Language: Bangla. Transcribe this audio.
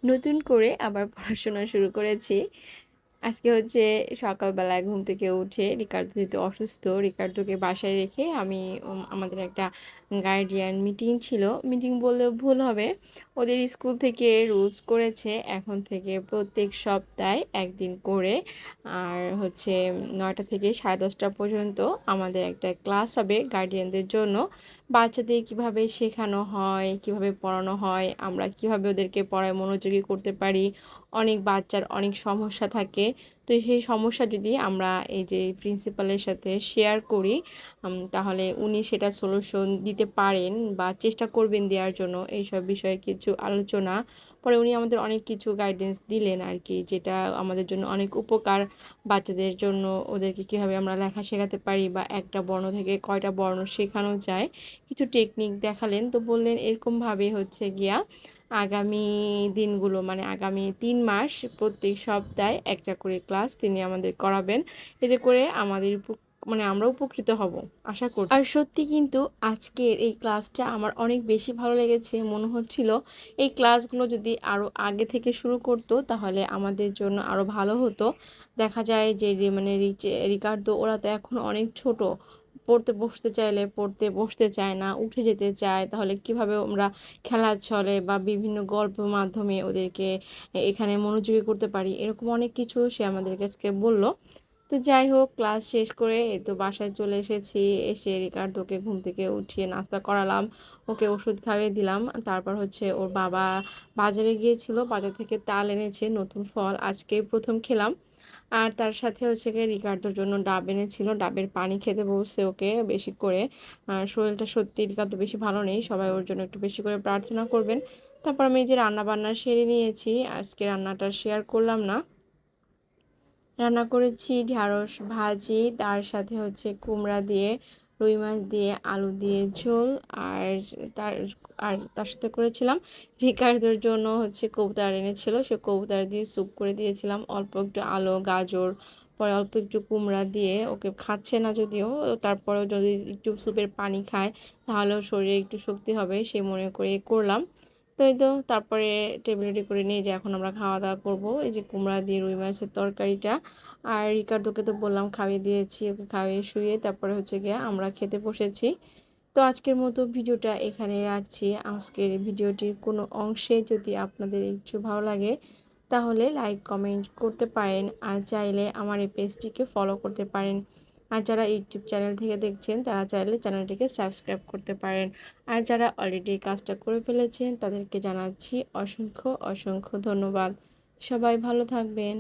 নতুন করে আবার পড়াশোনা শুরু করেছি। আজকে হচ্ছে সকালবেলায় ঘুম থেকে উঠে রিকার্ডো যেহেতু অসুস্থ, রিকার্ডোকে বাসায় রেখে আমি আমাদের একটা গার্ডিয়ান মিটিং ছিল। মিটিং বললেও ভুল হবে। ওদের স্কুল থেকে রুলস করেছে এখন থেকে প্রত্যেক সপ্তাহে ১ দিন করে আর হচ্ছে ৯টা থেকে 10:30 পর্যন্ত আমাদের একটা ক্লাস হবে গার্ডিয়ানদের জন্য। বাচ্চাদের কিভাবে শেখানো হয়, কিভাবে পড়ানো হয়, আমরা কিভাবে ওদেরকে পড়ায় মনোযোগী করতে পারি। অনেক বাচ্চার অনেক সমস্যা থাকে। তো সেই সমস্যা যদি আমরা এই যে প্রিন্সিপালের সাথে শেয়ার করি তাহলে উনি সেটার সলিউশন দিতে পারেন বা চেষ্টা করবেন দেওয়ার জন্য। এইসব বিষয়ে কিছু আলোচনা। পরে উনি আমাদের অনেক কিছু গাইডেন্স দিলেন আরকি, যেটা আমাদের জন্য অনেক উপকার। বাচ্চাদের জন্য ওদেরকে কীভাবে আমরা লেখা শেখাতে পারি বা একটা বর্ণ থেকে কয়টা বর্ণ শেখানো যায়, কিছু টেকনিক দেখালেন। তো বললেন এরকমভাবে হচ্ছে গিয়া আগামী দিনগুলো মানে আগামী ৩ মাস প্রত্যেক সপ্তাহে একটা করে ক্লাস তিনি আমাদের করাবেন। এতে করে আমাদের মানে আমরা উপকৃত হব আশা করছি। আর সত্যি কিন্তু আজকের এই ক্লাসটা আমার অনেক বেশি ভালো লেগেছে। মনে হচ্ছিল এই ক্লাসগুলো যদি আরও আগে থেকে শুরু করতো তাহলে আমাদের জন্য আরও ভালো হতো। দেখা যায় যে মানে রিকার্ডো ওরা তো এখন অনেক ছোট। পড়তে বসতে চাইলে পড়তে বসতে চায় না, উঠে যেতে চায়। তাহলে কিভাবে আমরা খেলার ছলে বা বিভিন্ন গল্পের মাধ্যমে ওদেরকে এখানে মনোযোগী করতে পারি, এরকম অনেক কিছু সে আমাদের কাছকে বলল। তো যাই হোক, ক্লাস শেষ করে এই তো বাসায় চলে এসেছি। এসে রিকার্ডোকে ঘুম থেকে উঠিয়ে নাস্তা করালাম, ওকে ওষুধ খাইয়ে দিলাম। তারপর হচ্ছে ওর বাবা বাজারে গিয়েছিল, বাজার থেকে তাল এনেছে, নতুন ফল আজকেই প্রথম খেলাম। আর তার সাথে হচ্ছে গিয়ে রিকার্ডোর জন্য ডাব এনেছিল, ডাবের পানি খেতে বলছে ওকে বেশি করে। শরীরটা সত্যি রিকার্ডো বেশি ভালো নেই, সবাই ওর জন্য একটু বেশি করে প্রার্থনা করবেন। তারপর আমি এই যে রান্না বান্না সেরে নিয়েছি, আজকে রান্নাটা শেয়ার করলাম না। রান্না করেছি ঢ্যাঁড়স ভাজি, তার সাথে হচ্ছে কুমড়া দিয়ে, রুই মাছ দিয়ে, আলু দিয়ে ঝোল। আর তার তার সাথে করেছিলাম রিকার্ডোর জন্য হচ্ছে কবুতর এনেছিল, সে কবুতর দিয়ে স্যুপ করে দিয়েছিলাম। অল্প একটু আলু গাজর, পরে অল্প একটু কুমড়া দিয়ে, ওকে খাচ্ছে না যদিও, তারপরেও যদি একটু স্যুপের পানি খায় তাহলেও শরীরে একটু শক্তি হবে সে মনে করে করলাম। তো এই তো তারপরে টেবিল রেডি করে নিয়ে যে এখন আমরা খাওয়া দাওয়া করবো। এই যে কুমড়া দিয়ে রুই মাছের তরকারিটা। আর রিকার্ডোকে তো বললাম খাইয়ে দিয়েছি, ওকে খাইয়ে শুয়ে তারপরে হচ্ছে গিয়ে আমরা খেতে বসেছি। তো আজকের মতো ভিডিওটা এখানে রাখছি। আজকের ভিডিওটির কোনো অংশে যদি আপনাদের একটু ভালো লাগে তাহলে লাইক কমেন্ট করতে পারেন, আর চাইলে আমার এই পেজটিকে ফলো করতে পারেন। আর যারা ইউটিউব চ্যানেল থেকে দেখছেন তারা চাইলে চ্যানেলটিকে সাবস্ক্রাইব করতে পারেন। আর যারা অলরেডি এই কাজটা করে ফেলেছেন তাদেরকে জানাচ্ছি অসংখ্য অসংখ্য ধন্যবাদ। সবাই ভালো থাকবেন।